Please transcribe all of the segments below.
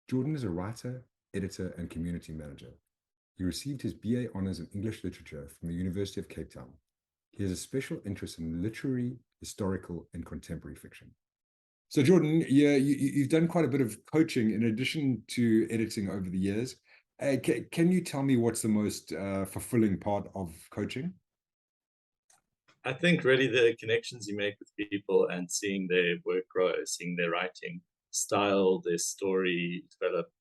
Jordan is a writer, editor, and community manager. He received his BA Honours in English Literature from the University of Cape Town. He has a special interest in literary, historical, and contemporary fiction. So, Jordan, yeah, you've done quite a bit of coaching in addition to editing over the years. Can you tell me what's the most fulfilling part of coaching? I think really the connections you make with people and seeing their work grow, seeing their writing style, their story develop,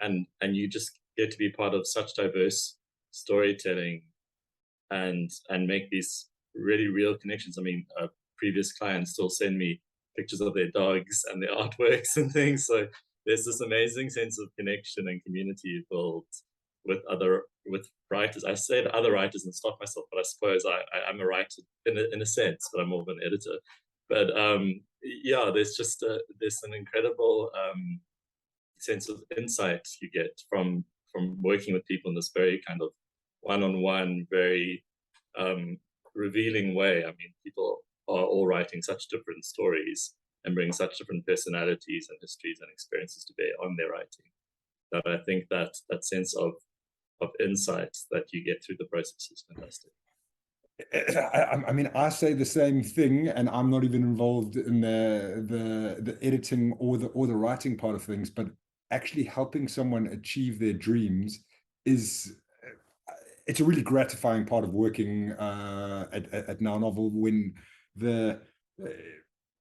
and you just get to be part of such diverse storytelling and make these really real connections. I mean, previous clients still send me pictures of their dogs and their artworks and things. So there's this amazing sense of connection and community built with writers. I say to other writers and stop myself, but I suppose I'm a writer in a sense, but I'm more of an editor. But yeah, there's an incredible sense of insight you get from working with people in this very kind of one-on-one, very revealing way. I mean, people are all writing such different stories and bring such different personalities and histories and experiences to bear on their writing, that I think that sense of insight that you get through the process is fantastic. I mean, I say the same thing, and I'm not even involved in the editing or the writing part of things, but actually helping someone achieve their dreams is it's a really gratifying part of working at nownovel, when the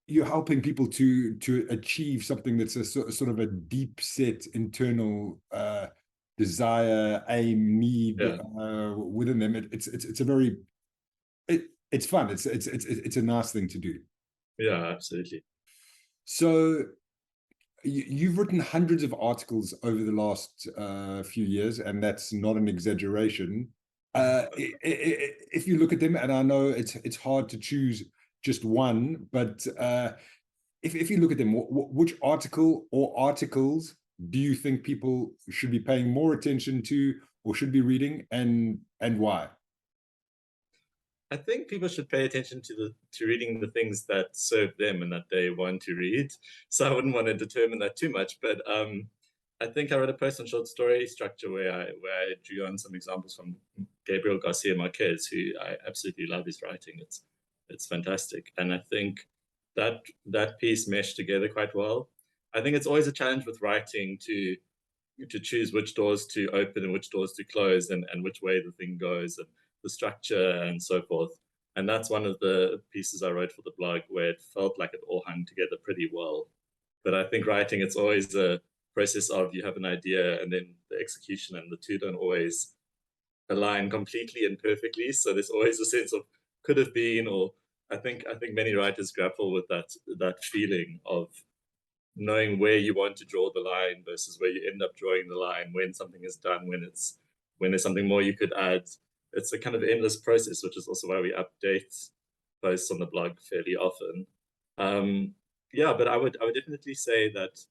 you're helping people to achieve something that's a sort of a deep set internal desire, aim, need within them. It's a very it's fun. It's a nice thing to do. Yeah, absolutely. So you've written hundreds of articles over the last few years, and that's not an exaggeration. If you look at them, and I know it's hard to choose just one, but if you look at them, which article or articles do you think people should be paying more attention to or should be reading, and why? I think people should pay attention to reading the things that serve them and that they want to read. So I wouldn't want to determine that too much, but I think I wrote a post on short story structure where I drew on some examples from Gabriel Garcia Marquez, who I absolutely love his writing. It's fantastic, and I think that piece meshed together quite well. I think it's always a challenge with writing to choose which doors to open and which doors to close, and which way the thing goes, and the structure and so forth. And that's one of the pieces I wrote for the blog, where it felt like it all hung together pretty well. But I think writing, it's always a process of you have an idea and then the execution, and the two don't always align completely and perfectly. So there's always a sense of could have been, or I think many writers grapple with that feeling of knowing where you want to draw the line versus where you end up drawing the line, when something is done, when there's something more you could add. It's a kind of endless process, which is also why we update posts on the blog fairly often. Yeah, but I would definitely say that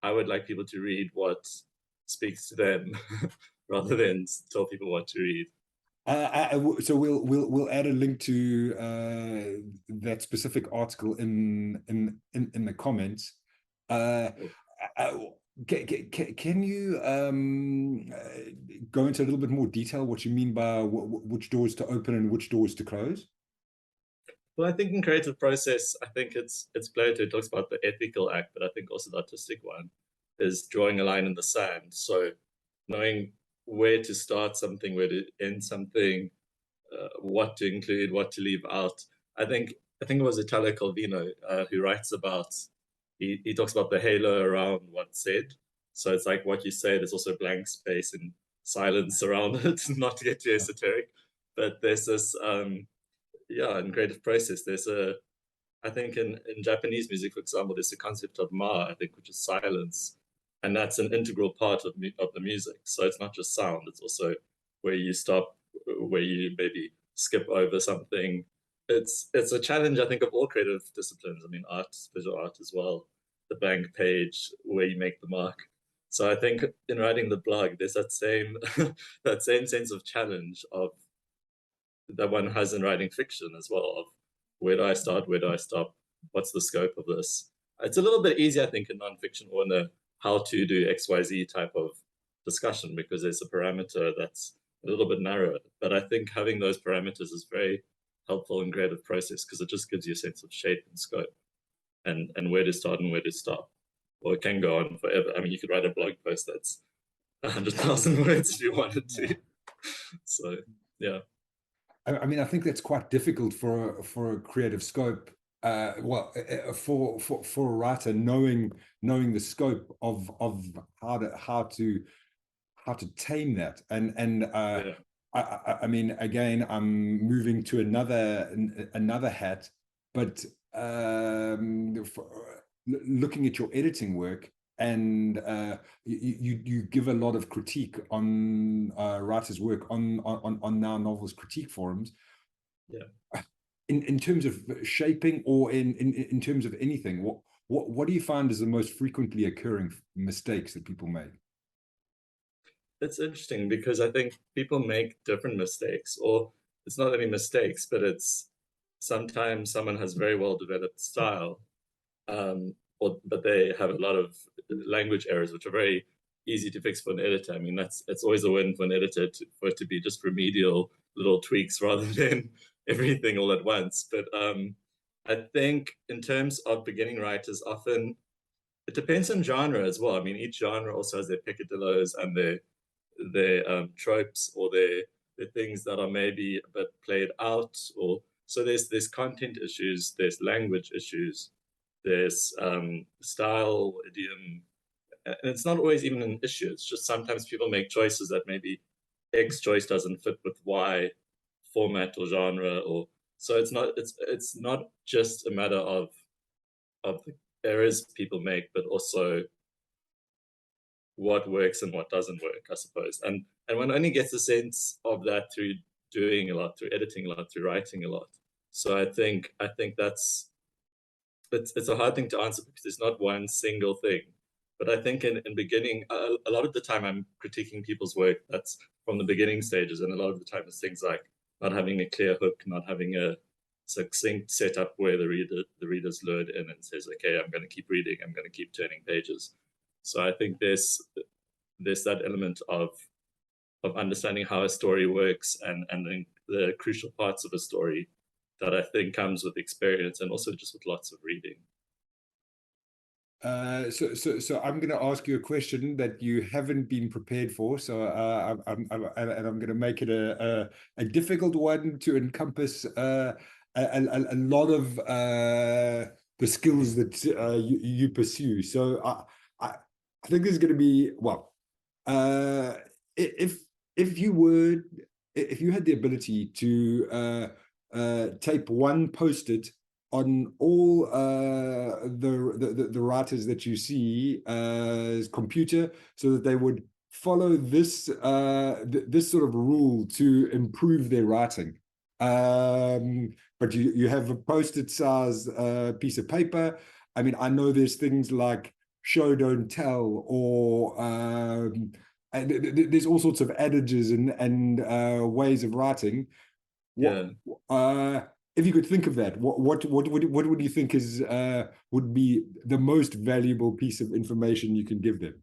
I would like people to read what speaks to them rather than tell people what to read. So we'll add a link to that specific article in the comments. Can you go into a little bit more detail what you mean by which doors to open and which doors to close? Well, I think in creative process, I think it's Plato who talks about the ethical act, but I think also the artistic one is drawing a line in the sand. So knowing where to start something, where to end something, what to include, what to leave out. I think it was Italo Calvino who writes about. He talks about the halo around what's said. So it's like what you say, there's also blank space and silence around it, not to get too esoteric. But there's this, in creative process, I think in Japanese music, for example, there's a concept of ma, I think, which is silence. And that's an integral part of the music. So it's not just sound, it's also where you stop, where you maybe skip over something. It's a challenge, I think, of all creative disciplines. I mean, art, visual art as well, the blank page where you make the mark. So I think in writing the blog, there's that same that same sense of challenge of that one has in writing fiction as well, of where do I start, where do I stop, what's the scope of this? It's a little bit easier, I think, in nonfiction or in a how to do XYZ type of discussion, because there's a parameter that's a little bit narrower. But I think having those parameters is very helpful in creative process, because it just gives you a sense of shape and scope, and where to start and where to stop. Or it can go on forever. I mean, you could write a blog post that's 100,000 words if you wanted to. So yeah. I mean, I think that's quite difficult for a creative scope. For a writer, knowing the scope of how to tame that, and Yeah. I mean, again, I'm moving to another hat, but looking at your editing work, and you give a lot of critique on writers' work on Now Novels critique forums. Yeah. In terms of shaping, or in terms of anything, what do you find is the most frequently occurring mistakes that people make? It's interesting because I think people make different mistakes, or it's not any mistakes, but it's sometimes someone has very well developed style, but they have a lot of language errors, which are very easy to fix for an editor. I mean, it's always a win for an editor for it to be just remedial little tweaks rather than everything all at once. But I think in terms of beginning writers, often it depends on genre as well. I mean, each genre also has their peccadillos and their tropes, or their things that are maybe a bit played out. Or so there's content issues, there's language issues, there's style, idiom, and it's not always even an issue. It's just sometimes people make choices that maybe X choice doesn't fit with Y format or genre, or so it's not just a matter of the errors people make, but also what works and what doesn't work, I suppose. And one only gets a sense of that through doing a lot, through editing a lot, through writing a lot. So I think that's it's a hard thing to answer, because there's not one single thing. But I think in beginning, a lot of the time I'm critiquing people's work that's from the beginning stages, and a lot of the time it's things like not having a clear hook, not having a succinct setup where the reader's lured in and says, okay, I'm going to keep reading, I'm going to keep turning pages. So I think there's that element of understanding how a story works, and the crucial parts of a story that I think comes with experience, and also just with lots of reading. So I'm going to ask you a question that you haven't been prepared for. So I'm going to make it a difficult one to encompass a lot of the skills that you pursue. So I think there's going to be, well, if you had the ability to tape one post-it on all the writers that you see computer, so that they would follow this this sort of rule to improve their writing. But you have a post-it size piece of paper. I mean, I know there's things like show don't tell, or and there's all sorts of adages and ways of writing. Yeah. If you could think of that, what would you think is would be the most valuable piece of information you can give them?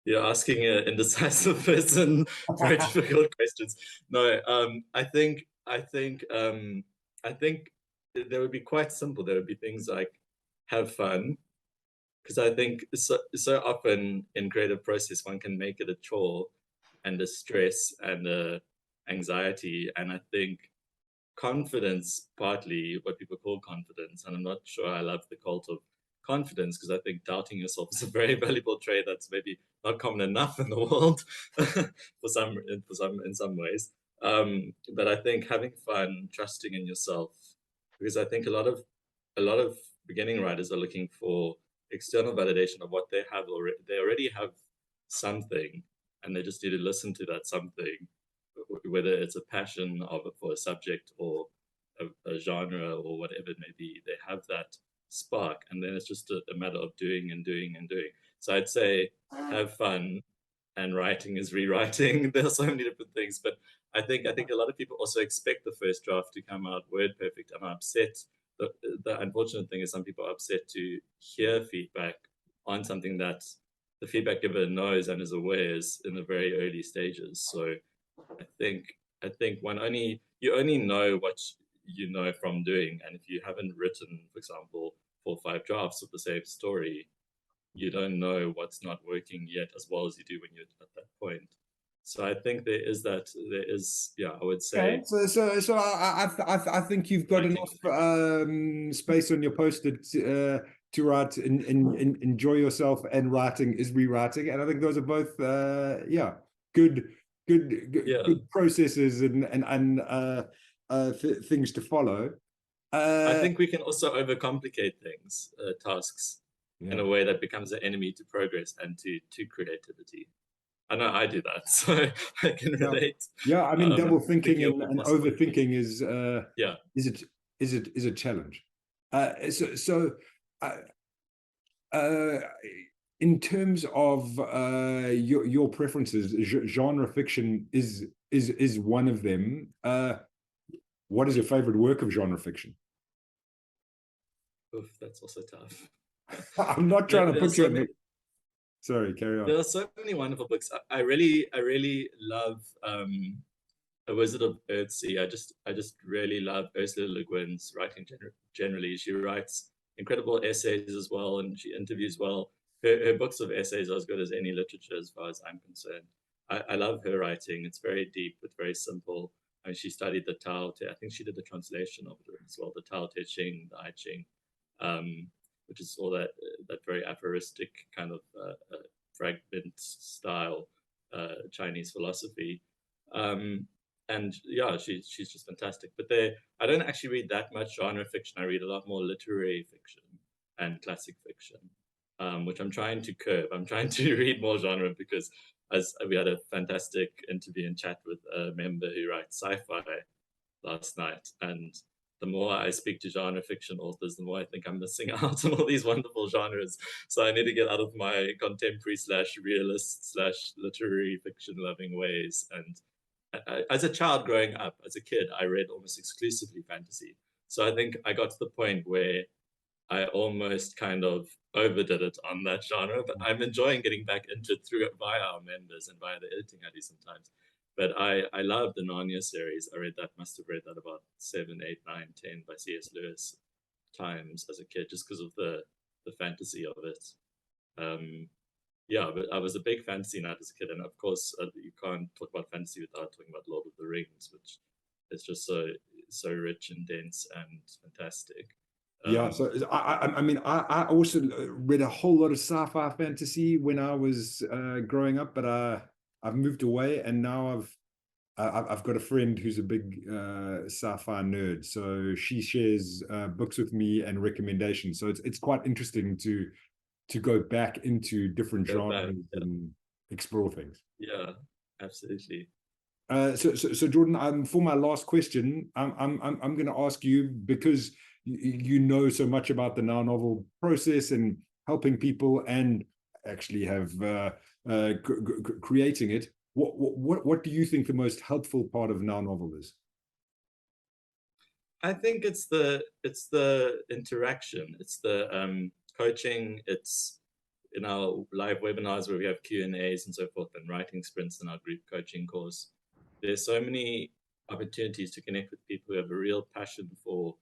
You're asking an indecisive person very difficult questions. No, I think they would be quite simple. There would be things like have fun, because I think so often in creative process one can make it a chore and a stress and a anxiety, and I think confidence, partly what people call confidence, and I'm not sure I love the cult of confidence, because I think doubting yourself is a very valuable trait that's maybe not common enough in the world for some in some ways. But I think having fun, trusting in yourself, because I think a lot of beginning writers are looking for external validation of what they have already. They already have something, and they just need to listen to that something, whether it's a passion for a subject, or a genre, or whatever it may be. They have that spark, and then it's just a matter of doing and doing and doing. So I'd say have fun, and writing is rewriting. There's so many different things, but I think a lot of people also expect the first draft to come out word perfect. I'm upset. The unfortunate thing is some people are upset to hear feedback on something that the feedback giver knows and is aware is in the very early stages. So I think you only know what you know from doing, and if you haven't written, for example, 4 or 5 drafts of the same story, you don't know what's not working yet as well as you do when you're at that point. So I think there is, I would Okay, say, I think you've got writing. enough space on your post-it to write enjoy yourself, and writing is rewriting, and I think those are both good Yeah, good processes and things to follow. I think we can also overcomplicate things, tasks, in Yeah. a way that becomes an enemy to progress and to creativity. I know I do that, so I can Yeah. relate. Yeah, I mean, double thinking Thinking of all and possibilities. overthinking is Yeah, is a challenge. So uh, uh, in terms of your preferences, genre fiction is one of them. What is your favorite work of genre fiction? oof, that's also tough. I'm not trying to There are put you so in many. the. Sorry, carry on. There are so many wonderful books. I really love A Wizard of Earthsea. I just really love Ursula Le Guin's writing generally. She writes incredible essays as well, and she interviews well. Her books of essays are as good as any literature, as far as I'm concerned. I love her writing. It's very deep, but very simple. I mean, she studied the Tao Te. I think she did the translation of it as well, the Tao Te Ching, the I Ching, um, which is all that very aphoristic kind of fragment style Chinese philosophy. Um, and yeah, she's just fantastic. But I don't actually read that much genre fiction. I read a lot more literary fiction and classic fiction, which I'm trying to curb. I'm trying to read more genre because, as we had a fantastic interview and chat with a member who writes sci-fi last night, and the more I speak to genre fiction authors, the more I think I'm missing out on all these wonderful genres. So I need to get out of my contemporary slash realist slash literary fiction loving ways. And as a child growing up, as a kid, I read almost exclusively fantasy. So I think I got to the point where I almost kind of overdid it on that genre, but I'm enjoying getting back into it through via our members and via the editing I do sometimes. But I love the Narnia series. Must have read that about 7, 8, 9, 10 by C.S. Lewis times as a kid, just because of the fantasy of it. Um, yeah, but I was a big fantasy nut as a kid, and of course, you can't talk about fantasy without talking about Lord of the Rings, which is just so rich and dense and fantastic. Yeah, so I mean, I also read a whole lot of sci-fi fantasy when I was growing up, but I've moved away, and now I've got a friend who's a big sci-fi nerd, so she shares books with me and recommendations. So it's quite interesting to go back into different Go back, genres and explore things. yeah, absolutely. So Jordan, for my last question, I'm going to ask you, because you know so much about the now novel process and helping people, and actually have creating it. What do you think the most helpful part of now novel is? I think it's the interaction, it's the coaching, it's in our live webinars where we have Q&As and so forth, and writing sprints in our group coaching course. There's so many opportunities to connect with people who have a real passion for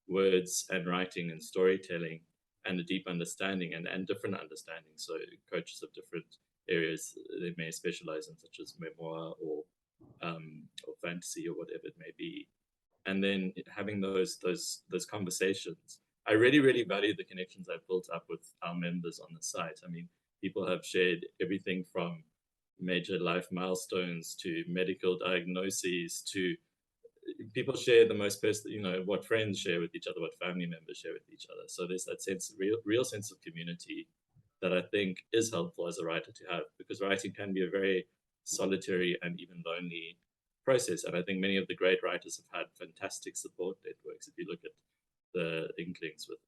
words and writing and storytelling, and a deep understanding and different understanding. So coaches of different areas they may specialize in, such as memoir or fantasy or whatever it may be, and then having those conversations. I really value the connections I've built up with our members on the site. I mean, people have shared everything from major life milestones to medical diagnoses to people share the most personal, what friends share with each other, what family members share with each other. So there's that sense, real sense of community that I think is helpful as a writer to have, because writing can be a very solitary and even lonely process. And I think many of the great writers have had fantastic support networks. If you look at the Inklings with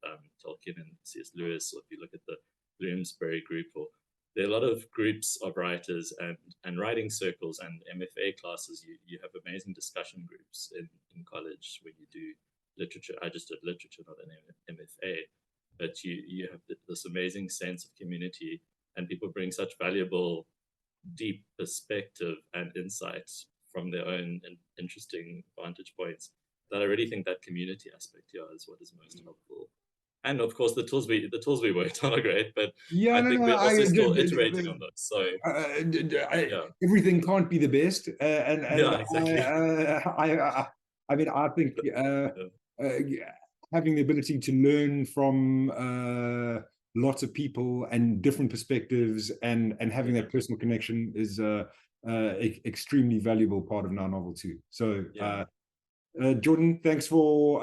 Tolkien and C.S. Lewis, or if you look at the Bloomsbury group, or there are a lot of groups of writers and writing circles and MFA classes. You have amazing discussion groups in college when you do literature. I just did literature, not an MFA. but you have this amazing sense of community, and people bring such valuable, deep perspective and insights from their own interesting vantage points, that I really think that community aspect here is what is most helpful. And of course, the tools we worked on are great, but Yeah, I no, think no, we're also still iterating on those. So yeah, everything can't be the best, and yeah, exactly. I mean, I think having the ability to learn from lots of people and different perspectives, and having that personal connection is extremely valuable part of Now Novel too. So Jordan, thanks for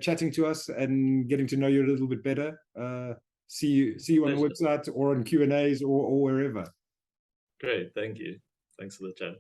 chatting to us and getting to know you a little bit better. See you on the website or on Q&As or wherever. Great, thank you. Thanks for the chat.